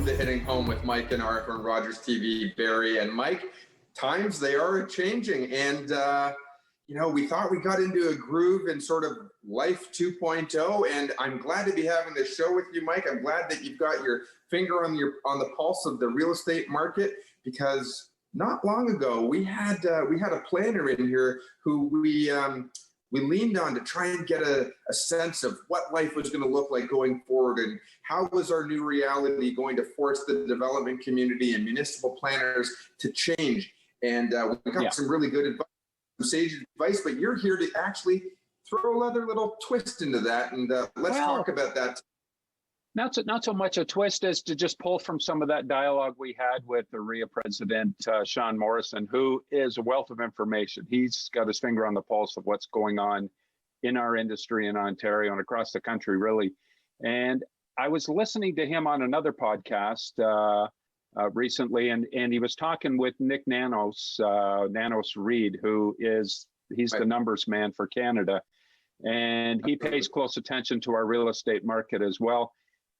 the Hitting Home with Mike and Arthur and Rogers TV, Barrie and Mike. Times, they are changing. And, we thought we got into a groove in sort of life 2.0. And I'm glad to be having this show with you, Mike. I'm glad that you've got your finger on the pulse of the real estate market, because not long ago we had a planner in here who we leaned on to try and get a sense of what life was going to look like going forward, and how was our new reality going to force the development community and municipal planners to change. And we got some really good advice, some sage advice, but you're here to actually throw another little twist into that, and let's talk about that. Not so much a twist as to just pull from some of that dialogue we had with the RIA president, Sean Morrison, who is a wealth of information. He's got his finger on the pulse of what's going on in our industry in Ontario and across the country, really. And I was listening to him on another podcast recently, and he was talking with Nick Nanos Reed, he's the numbers man for Canada. And he pays close attention to our real estate market as well.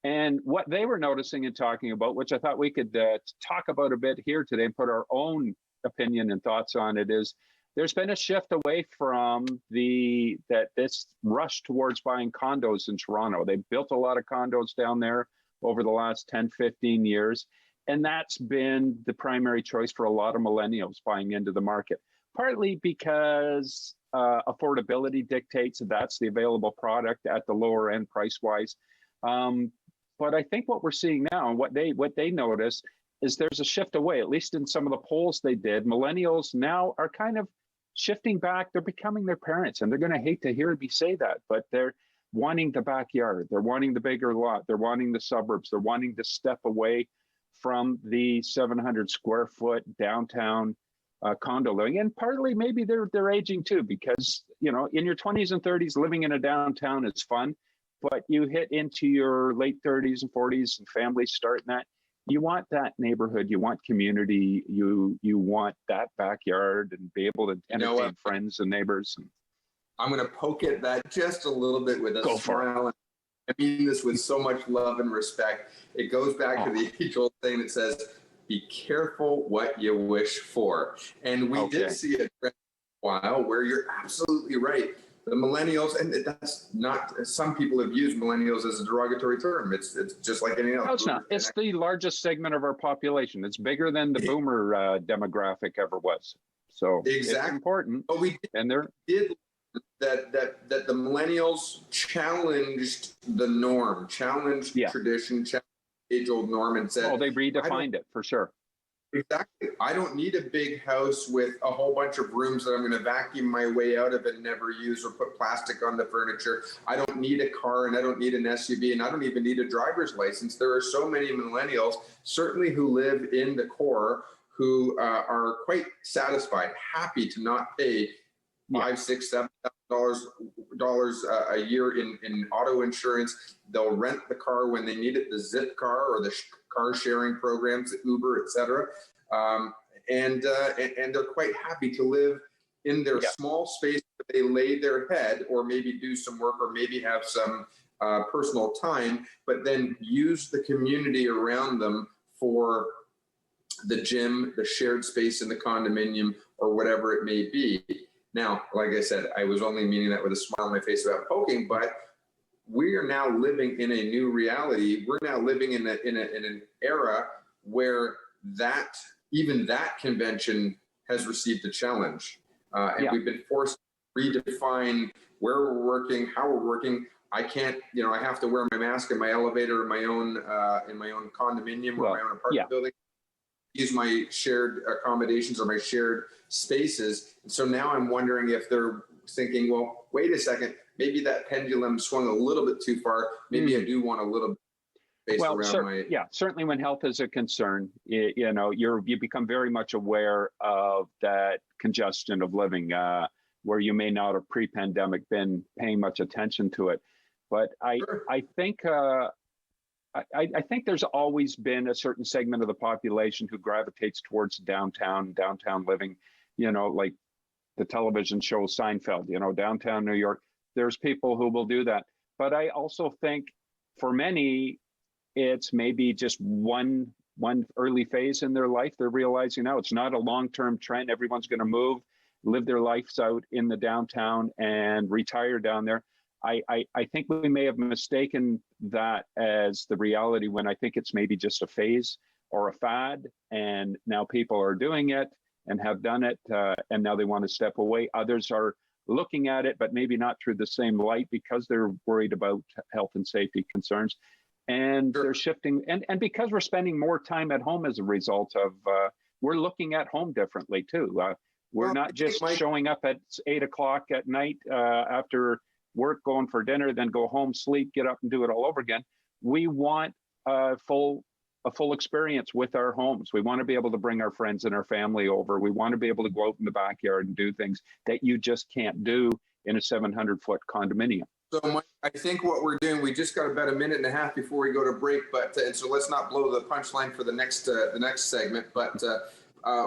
And what they were noticing and talking about, which I thought we could talk about a bit here today and put our own opinion and thoughts on it, is there's been a shift away from this rush towards buying condos in Toronto. They built a lot of condos down there over the last 10, 15 years. And that's been the primary choice for a lot of millennials buying into the market, partly because affordability dictates that's the available product at the lower end price-wise. But I think what we're seeing now, and what they notice, is there's a shift away, at least in some of the polls they did. Millennials now are kind of shifting back. They're becoming their parents, and they're going to hate to hear me say that, but they're wanting the backyard. They're wanting the bigger lot. They're wanting the suburbs. They're wanting to step away from the 700 square foot downtown condo living. And partly maybe they're aging too, because, in your 20s and 30s, living in a downtown is fun. But you hit into your late 30s and 40s and families starting that, you want that neighborhood, you want community, you want that backyard and be able to entertain friends and neighbors. I'm going to poke at that just a little bit with a smile. I mean this with so much love and respect. It goes back to the age-old thing that says, be careful what you wish for. And we did see a trend for a while where you're absolutely right. The millennials, and that's not, some people have used millennials as a derogatory term. It's just like anything else. No, it's not. It's the largest segment of our population. It's bigger than the boomer demographic ever was. So it's important. But we did that the millennials challenged the norm, challenged tradition, challenged age-old norm, and said, they redefined it for sure. Exactly. I don't need a big house with a whole bunch of rooms that I'm going to vacuum my way out of and never use, or put plastic on the furniture. I don't need a car, and I don't need an SUV, and I don't even need a driver's license. There are so many millennials, certainly who live in the core, who are quite satisfied, happy to not pay $5,000, $6,000, $7,000 a year in auto insurance. They'll rent the car when they need it, the Zip car or the car sharing programs, Uber, etc. And they're quite happy to live in their small space where they lay their head, or maybe do some work, or maybe have some personal time, but then use the community around them for the gym, the shared space in the condominium, or whatever it may be. Now, like I said, I was only meaning that with a smile on my face about poking, but we are now living in a new reality. We're now living in an era where even that convention has received a challenge. And we've been forced to redefine where we're working, how we're working. I can't, I have to wear my mask in my elevator in my own condominium or my own apartment building. Use my shared accommodations or my shared spaces. And so now I'm wondering if they're thinking, well, wait a second, maybe that pendulum swung a little bit too far. Maybe I do want a little bit around certainly when health is a concern, you become very much aware of that congestion of living, where you may not have pre-pandemic been paying much attention to it. But I think there's always been a certain segment of the population who gravitates towards downtown living, like the television show Seinfeld, downtown New York. There's people who will do that. But I also think for many, it's maybe just one early phase in their life. They're realizing now it's not a long-term trend. Everyone's going to move, live their lives out in the downtown and retire down there. I think we may have mistaken that as the reality when I think it's maybe just a phase or a fad, and now people are doing it and have done it, and now they want to step away. Others are looking at it, but maybe not through the same light because they're worried about health and safety concerns. And they're shifting, and because we're spending more time at home as a result of, we're looking at home differently too. We're not just showing up at 8 o'clock at night after work, going for dinner, then go home, sleep, get up and do it all over again. We want a full experience with our homes. We want to be able to bring our friends and our family over. We want to be able to go out in the backyard and do things that you just can't do in a 700-foot condominium. So Mike, I think what we're doing, we just got about a minute and a half before we go to break, but and so let's not blow the punchline for the next segment. But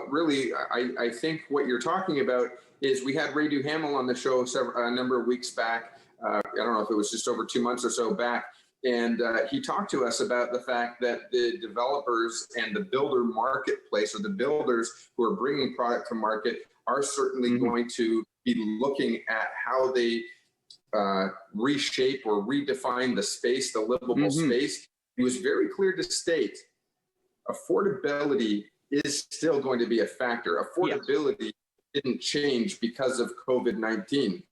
really, I think what you're talking about is we had Ray Duhamel on the show a number of weeks back. I don't know if it was just over 2 months or so back. And he talked to us about the fact that the developers and the builder marketplace, or the builders who are bringing product to market, are certainly going to be looking at how they reshape or redefine the space, the livable space. He was very clear to state affordability is still going to be a factor. Affordability didn't change because of COVID-19.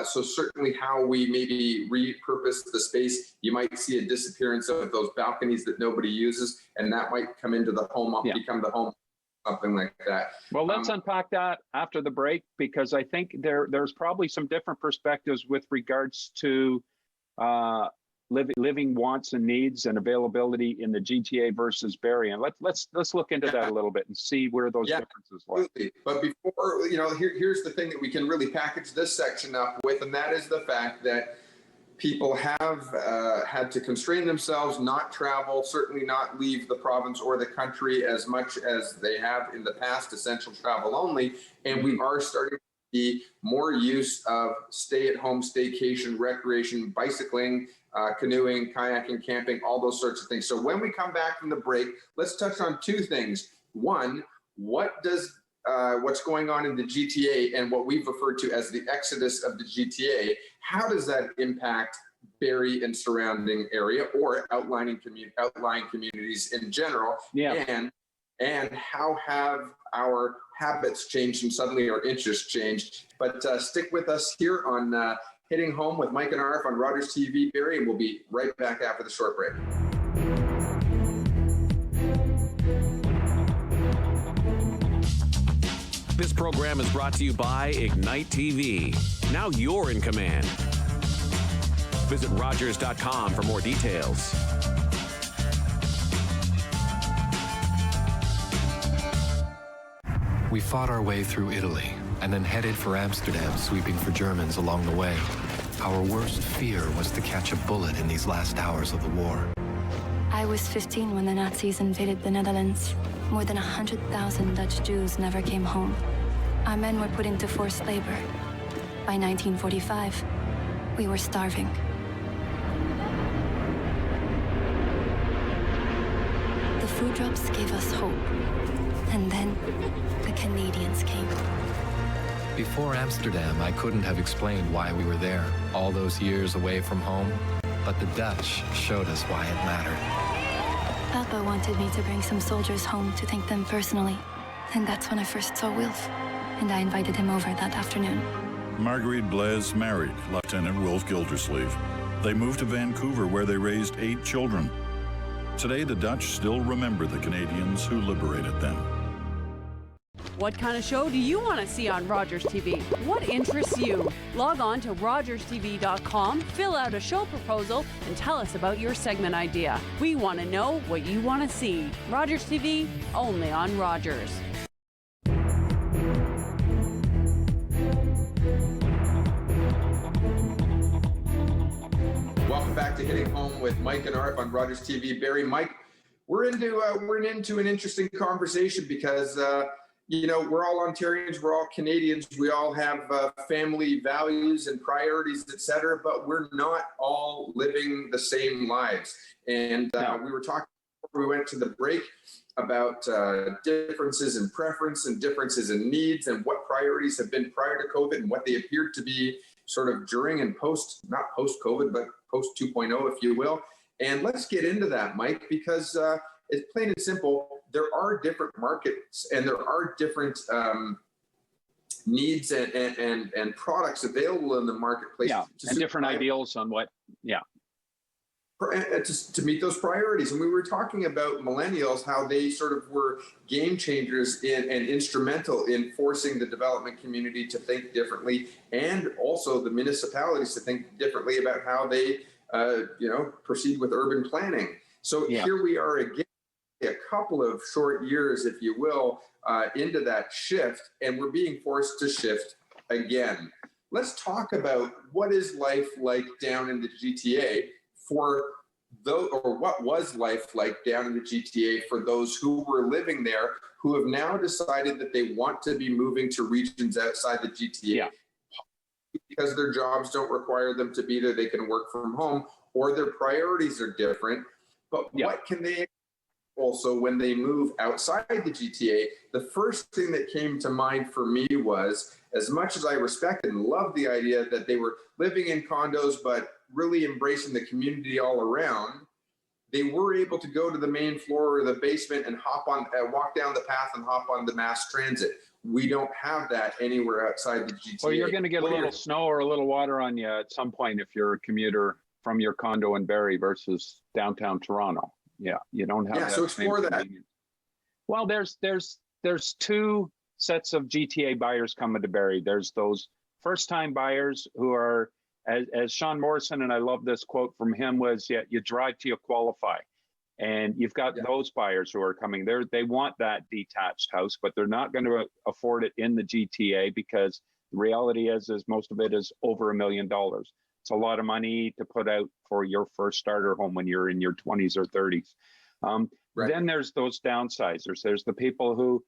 So certainly how we maybe repurpose the space, you might see a disappearance of those balconies that nobody uses, and that might come into the home, become the home, something like that. Well, let's unpack that after the break, because I think there's probably some different perspectives with regards to living wants and needs and availability in the GTA versus Barrie. And let's look into that a little bit and see where those differences lie. Absolutely. But before, here's the thing that we can really package this section up with, and that is the fact that people have had to constrain themselves, not travel, certainly not leave the province or the country as much as they have in the past, essential travel only. And we are starting to see more use of stay-at-home, staycation, recreation, bicycling, canoeing, kayaking, camping, all those sorts of things. So when we come back from the break, let's touch on two things. One, what's going on in the GTA and what we've referred to as the exodus of the GTA? How does that impact Barrie and surrounding area, or outlying communities in general? And how have our habits changed and suddenly our interests changed? But stick with us here on Hitting Home with Mike and Arif on Rogers TV Barrie, and we'll be right back after the short break. This program is brought to you by Ignite TV. Now you're in command. Visit Rogers.com for more details. We fought our way through Italy and then headed for Amsterdam, sweeping for Germans along the way. Our worst fear was to catch a bullet in these last hours of the war. I was 15 when the Nazis invaded the Netherlands. More than 100,000 Dutch Jews never came home. Our men were put into forced labor. By 1945, we were starving. The food drops gave us hope. And then the Canadians came. Before Amsterdam, I couldn't have explained why we were there, all those years away from home. But the Dutch showed us why it mattered. Papa wanted me to bring some soldiers home to thank them personally. And that's when I first saw Wilf. And I invited him over that afternoon. Marguerite Blaise married Lieutenant Wilf Gildersleeve. They moved to Vancouver, where they raised 8 children. Today, the Dutch still remember the Canadians who liberated them. What kind of show do you want to see on Rogers TV? What interests you? Log on to rogerstv.com, fill out a show proposal, and tell us about your segment idea. We want to know what you want to see. Rogers TV, only on Rogers. Welcome back to Hitting Home with Mike and Arif on Rogers TV Barrie. Mike, we're into an interesting conversation because you know, we're all Ontarians, we're all Canadians, we all have family values and priorities, et cetera, but we're not all living the same lives. And we were talking before we went to the break about differences in preference and differences in needs and what priorities have been prior to COVID and what they appeared to be sort of during and post, not post-COVID, but post 2.0, if you will. And let's get into that, Mike, because it's plain and simple. There are different markets and there are different needs and products available in the marketplace. Yeah, and different ideals on what, to meet those priorities. And we were talking about millennials, how they sort of were game changers and instrumental in forcing the development community to think differently, and also the municipalities to think differently about how they proceed with urban planning. So here we are again, a couple of short years, if you will, into that shift, and we're being forced to shift again. Let's talk about what is life like down in the GTA for those, or what was life like down in the GTA for those who were living there, who have now decided that they want to be moving to regions outside the GTA because their jobs don't require them to be there. They can work from home, or their priorities are different. But what can they also when they move outside the GTA? The first thing that came to mind for me was, as much as I respect and love the idea that they were living in condos, but really embracing the community all around, they were able to go to the main floor or the basement and hop on, walk down the path and hop on the mass transit. We don't have that anywhere outside the GTA. Well, you're going to get a little snow or a little water on you at some point if you're a commuter from your condo in Barrie versus downtown Toronto. Yeah, you don't have that. So explore that. Well, there's two sets of GTA buyers coming to Barrie. There's those first-time buyers who are, as Sean Morrison, and I love this quote from him, was, you drive till you qualify. And you've got those buyers who are coming there. They want that detached house, but they're not going to afford it in the GTA because the reality is most of it is over $1 million. It's a lot of money to put out for your first starter home when you're in your 20s or 30s. Then there's those downsizers. There's the people who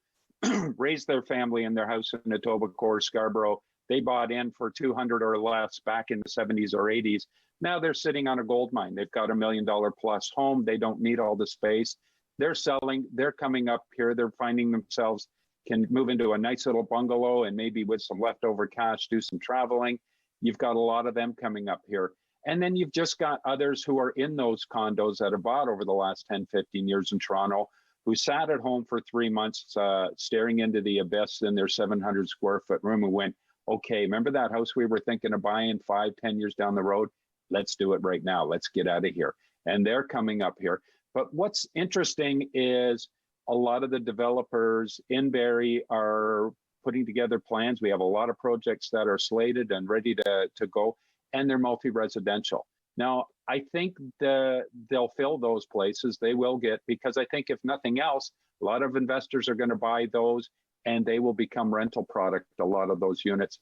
raised their family in their house in Etobicoke or Scarborough. They bought in for 200 or less back in the 70s or 80s. Now they're sitting on a gold mine. They've got $1 million plus home. They don't need all the space. They're selling. They're coming up here. They're finding themselves can move into a nice little bungalow and maybe with some leftover cash do some traveling. You've got a lot of them coming up here. And then you've just got others who are in those condos that have bought over the last 10, 15 years in Toronto, who sat at home for 3 months, staring into the abyss in their 700 square foot room and went, okay, remember that house we were thinking of buying 5, 10 years down the road? Let's do it right now. Let's get out of here. And they're coming up here. But what's interesting is a lot of the developers in Barrie are putting together plans. We have a lot of projects that are slated and ready to go, and they're multi-residential. Now, I think they'll fill those places. They will get, because I think if nothing else, a lot of investors are going to buy those and they will become rental product, a lot of those units.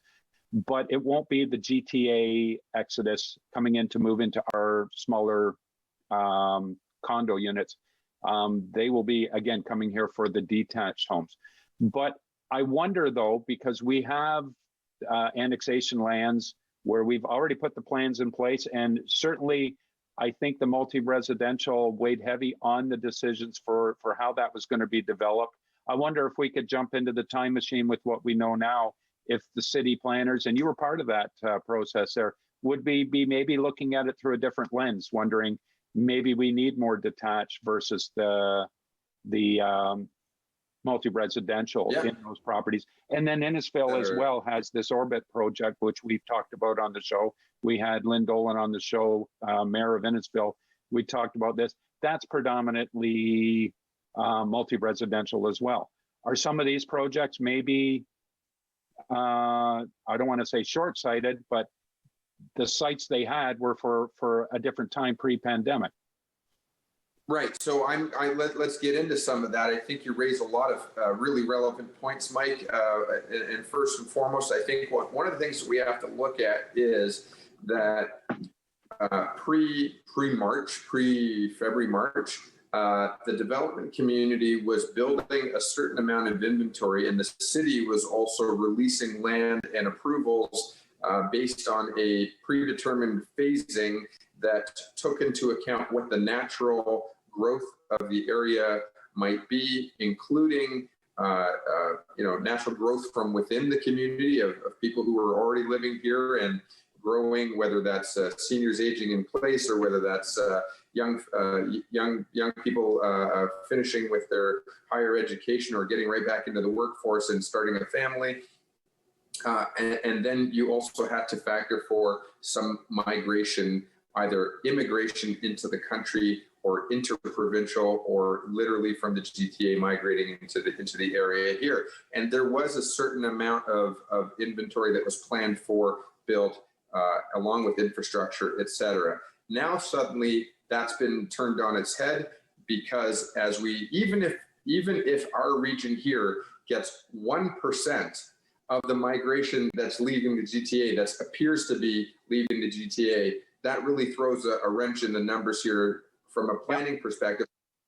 But it won't be the GTA exodus coming in to move into our smaller condo units. They will be, again, coming here for the detached homes. But I wonder, though, because we have annexation lands where we've already put the plans in place, and certainly I think the multi-residential weighed heavy on the decisions for how that was going to be developed. I wonder if we could jump into the time machine with what we know now, if the city planners, and you were part of that process there, would be maybe looking at it through a different lens, wondering maybe we need more detached versus the multi-residential in those properties. And then Innisfil as well has this Orbit project, which we've talked about on the show. We had Lynn Dolan on the show, Mayor of Innisfil. We talked about this. That's predominantly multi-residential as well. Are some of these projects maybe, I don't want to say short-sighted, but the sites they had were for a different time pre-pandemic? Right. So let's get into some of that. I think you raise a lot of really relevant points, Mike. And first and foremost, I think one of the things that we have to look at is that pre-February, March, the development community was building a certain amount of inventory, and the city was also releasing land and approvals based on a predetermined phasing that took into account what the natural growth of the area might be, including natural growth from within the community of people who are already living here and growing, whether that's seniors aging in place or whether that's young people finishing with their higher education or getting right back into the workforce and starting a family. And then you also had to factor for some migration, either immigration into the country or interprovincial, or literally from the GTA migrating into the area here. And there was a certain amount of inventory that was planned for, built, along with infrastructure, et cetera. Now suddenly that's been turned on its head, because as we, even if our region here gets 1% of the migration that's leaving the GTA, that appears to be leaving the GTA, that really throws a wrench in the numbers here from a planning perspective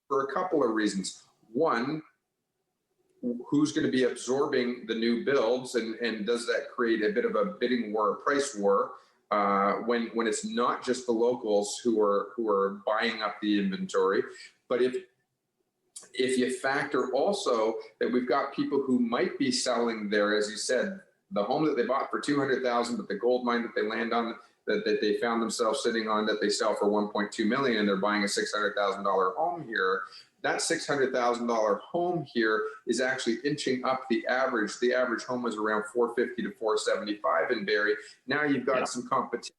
for a couple of reasons. One, who's going to be absorbing the new builds, and does that create a bit of a bidding war, a price war, when it's not just the locals who are buying up the inventory? But if you factor also that we've got people who might be selling there, as you said, the home that they bought for $200,000, but the gold mine that they land on, that they found themselves sitting on, that they sell for $1.2 million, and they're buying a $600,000 home here. That $600,000 home here is actually inching up the average. The average home was around $450,000 to $475,000 in Barrie. Now you've got some competition.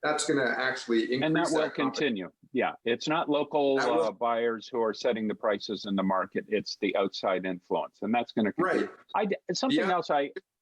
That's going to actually increase. And that will continue. Yeah, it's not local buyers who are setting the prices in the market. It's the outside influence, and that's going to continue. Right. Something else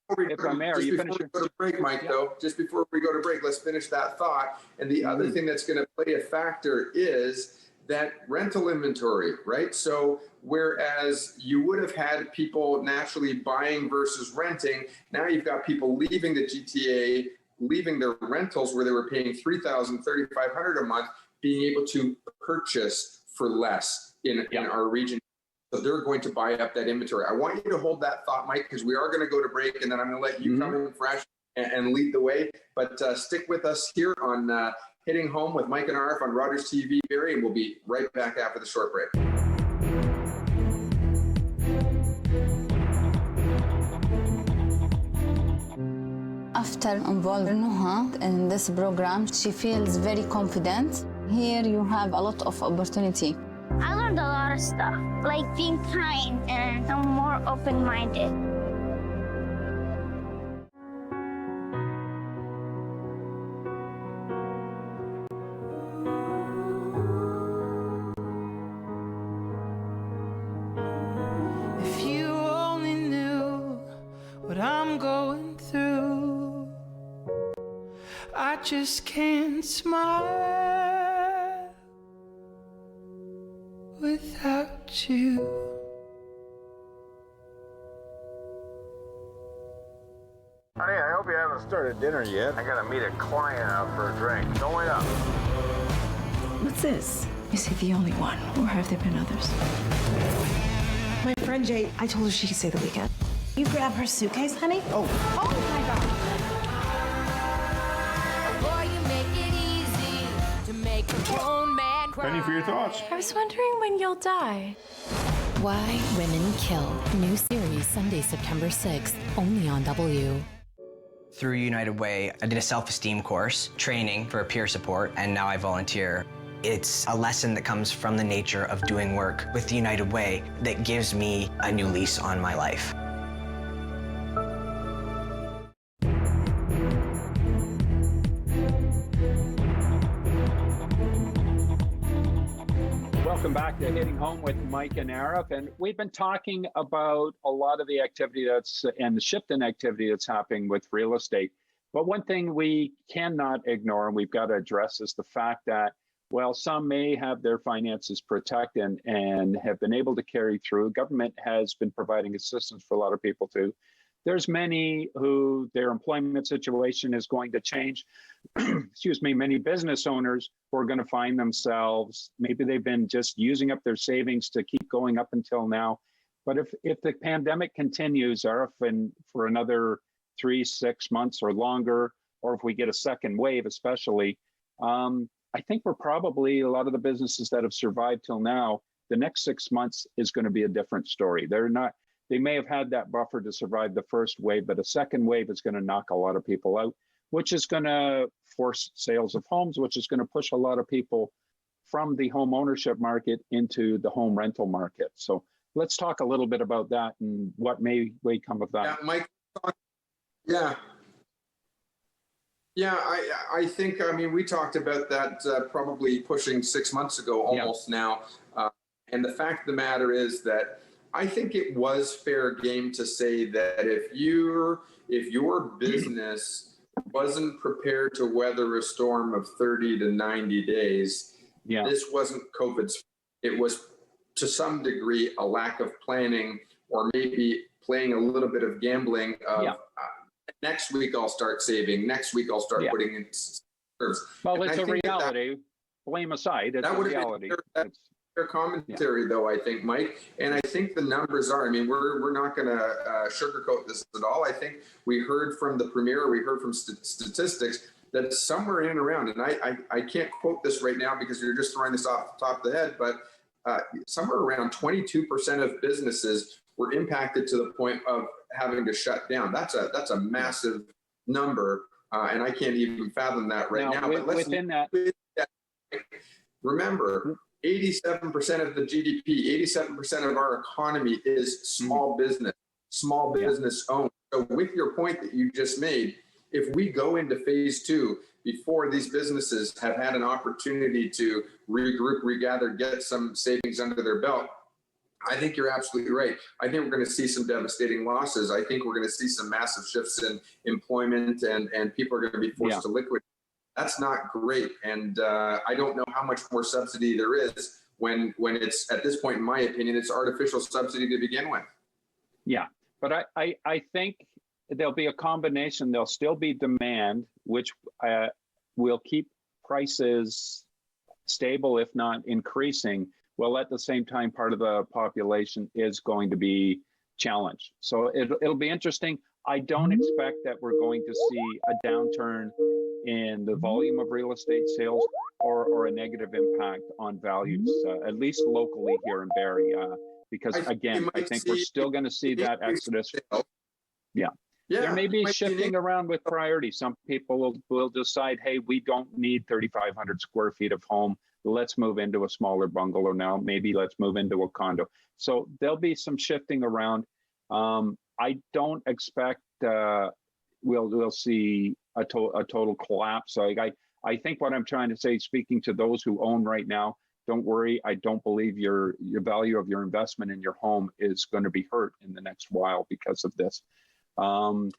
if I may, are you finished? Just before we go to break, Mike, though, just before we go to break, let's finish that thought. And the other thing that's going to play a factor is that rental inventory, right? So whereas you would have had people naturally buying versus renting, now you've got people leaving the GTA, leaving their rentals where they were paying $3,000, $3,500 a month, being able to purchase for less in our region. So they're going to buy up that inventory. I want you to hold that thought, Mike, because we are going to go to break, and then I'm going to let you come in fresh and lead the way. But stick with us here on Hitting Home with Mike and Arif on Rogers TV, Barrie, and we'll be right back after the short break. After involving Nuha in this program, she feels very confident. Here you have a lot of opportunity. I learned a lot of stuff, like being kind, and I'm more open-minded. If you only knew what I'm going through, I just can't smile without you. Honey, I hope you haven't started dinner yet. I gotta meet a client out for a drink. Don't wait up. What's this? Is he the only one, or have there been others? My friend Jay, I told her she could stay the weekend. You grab her suitcase, honey? Oh my God. Boy, you make it easy to make a grown man cry. Penny for your thoughts. I was wondering when you'll die. Why Women Kill. New series Sunday, September 6th, only on W. Through United Way, I did a self-esteem course, training for peer support, and now I volunteer. It's a lesson that comes from the nature of doing work with the United Way that gives me a new lease on my life. Welcome back to Hitting Home with Mike and Arif. And we've been talking about a lot of the activity and the shift in activity that's happening with real estate. But one thing we cannot ignore, and we've got to address, is the fact that, well, some may have their finances protected and have been able to carry through. Government has been providing assistance for a lot of people too. there's many who their employment situation is going to change. Excuse me, many business owners who are going to find themselves, maybe they've been just using up their savings to keep going up until now. But if the pandemic continues, or if for another 3, 6 months or longer, or if we get a second wave, especially, I think we're probably, a lot of the businesses that have survived till now, the next 6 months is going to be a different story. They may have had that buffer to survive the first wave, but a second wave is going to knock a lot of people out, which is going to force sales of homes, which is going to push a lot of people from the home ownership market into the home rental market. So let's talk a little bit about that and what may come of that. Yeah, Mike. Yeah. Yeah, I think, I mean, we talked about that probably pushing 6 months ago, almost now. And the fact of the matter is that I think it was fair game to say that if your business wasn't prepared to weather a storm of 30 to 90 days, this wasn't COVID's. It was to some degree a lack of planning, or maybe playing a little bit of gambling of next week I'll start saving, next week I'll start putting in reserves. Well, it's a reality. Blame aside, it's a reality. Fair commentary, though, I think, Mike. And I think the numbers are, I mean, we're not going to sugarcoat this at all. I think we heard from the premier, we heard from statistics that somewhere in and around, and I can't quote this right now because you're just throwing this off the top of the head, but somewhere around 22% of businesses were impacted to the point of having to shut down. That's a massive number, and I can't even fathom that right now. But within that, remember, 87% of the GDP, 87% of our economy is small business owned. So with your point that you just made, if we go into phase 2 before these businesses have had an opportunity to regroup, regather, get some savings under their belt, I think you're absolutely right. I think we're going to see some devastating losses. I think we're going to see some massive shifts in employment, and people are going to be forced to liquidate. That's not great. And I don't know how much more subsidy there is when it's, at this point, in my opinion, it's artificial subsidy to begin with. Yeah, but I think there'll be a combination. There'll still be demand, which will keep prices stable, if not increasing. Well, at the same time, part of the population is going to be challenged. So it'll be interesting. I don't expect that we're going to see a downturn in the volume of real estate sales or a negative impact on values, at least locally here in Barrie, because again, I think we're still going to see that exodus. Yeah. There may be shifting around with priorities. Some people will decide, hey, we don't need 3,500 square feet of home. Let's move into a smaller bungalow now. Maybe let's move into a condo. So there'll be some shifting around. I don't expect we'll see a total collapse. I think what I'm trying to say, speaking to those who own right now, don't worry. I don't believe your value of your investment in your home is going to be hurt in the next while because of this. I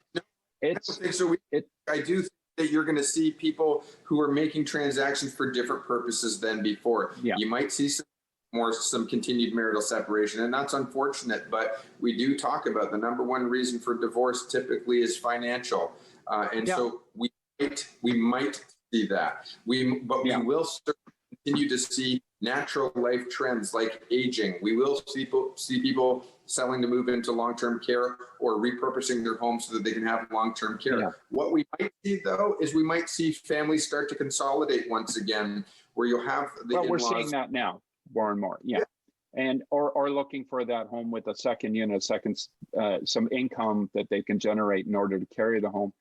do think that you're going to see people who are making transactions for different purposes than before. You might see some continued marital separation, and that's unfortunate, but we do talk about the number one reason for divorce typically is financial. So we might see that. We will continue to see natural life trends like aging. We will see people selling to move into long-term care or repurposing their homes so that they can have long-term care. What we might see, though, is we might see families start to consolidate once again, where you'll have the in-laws. We're seeing that now more and more. And or looking for that home with a second unit, some income that they can generate in order to carry the home.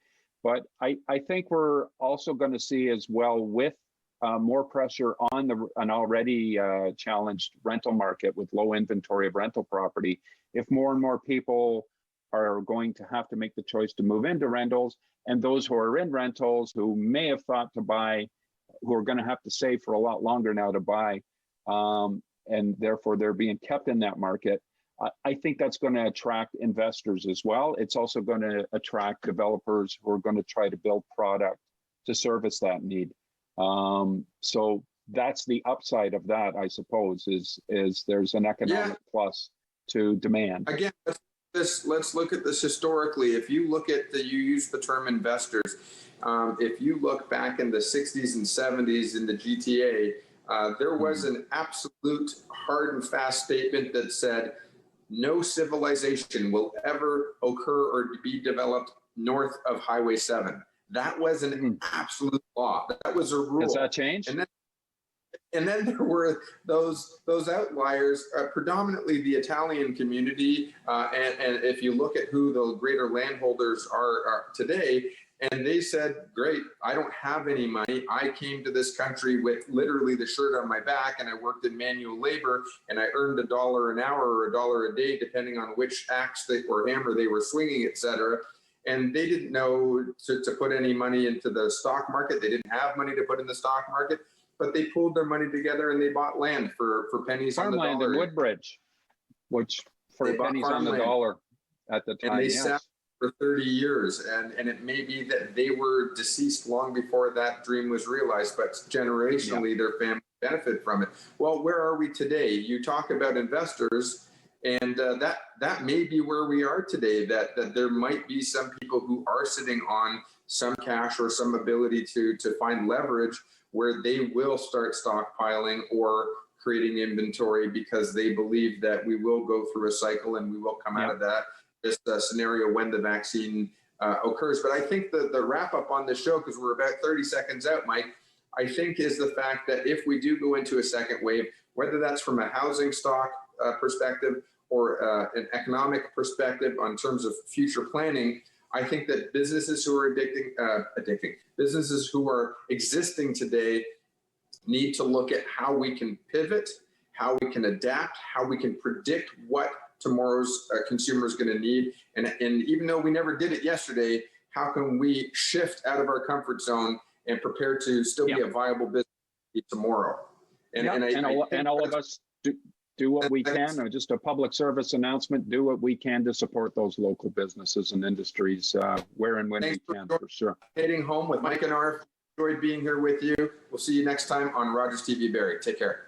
But I think we're also going to see as well, with more pressure on an already challenged rental market with low inventory of rental property. If more and more people are going to have to make the choice to move into rentals, and those who are in rentals who may have thought to buy, who are going to have to save for a lot longer now to buy, and therefore they're being kept in that market, I think that's going to attract investors as well. It's also going to attract developers who are going to try to build product to service that need. So that's the upside of that, I suppose, is there's an economic plus to demand. Again, let's look at this historically. If you look at you use the term investors. If you look back in the 60s and 70s in the GTA, there was an absolute hard and fast statement that said no civilization will ever occur or be developed north of Highway 7. That was an absolute law. That was a rule. Has that changed? And then there were those outliers, predominantly the Italian community. And if you look at who the greater landholders are today, and they said, great, I don't have any money. I came to this country with literally the shirt on my back, and I worked in manual labor, and I earned $1 an hour or $1 a day, depending on which axe or hammer they were swinging, et cetera. And they didn't know to put any money into the stock market. They didn't have money to put in the stock market, but they pulled their money together and they bought land for pennies on the dollar. Farmland in Woodbridge, which for pennies on the dollar at the time. And they yes. sat for 30 years. And it may be that they were deceased long before that dream was realized, but generationally their family benefit from it. Well, where are we today? You talk about investors, and that may be where we are today, that there might be some people who are sitting on some cash or some ability to find leverage where they will start stockpiling or creating inventory because they believe that we will go through a cycle and we will come out of this scenario when the vaccine occurs. But I think the wrap up on this show, because we're about 30 seconds out, Mike, I think is the fact that if we do go into a second wave, whether that's from a housing stock perspective or an economic perspective on terms of future planning, I think that businesses who are businesses who are existing today need to look at how we can pivot, how we can adapt, how we can predict what tomorrow's consumer is going to need. And even though we never did it yesterday, how can we shift out of our comfort zone and prepare to still be a viable business tomorrow? And all of us do what we can, or just a public service announcement, do what we can to support those local businesses and industries where and when we can, for sure. Heading home with Mike and Arf. Enjoyed being here with you. We'll see you next time on Rogers TV Barrie. Take care.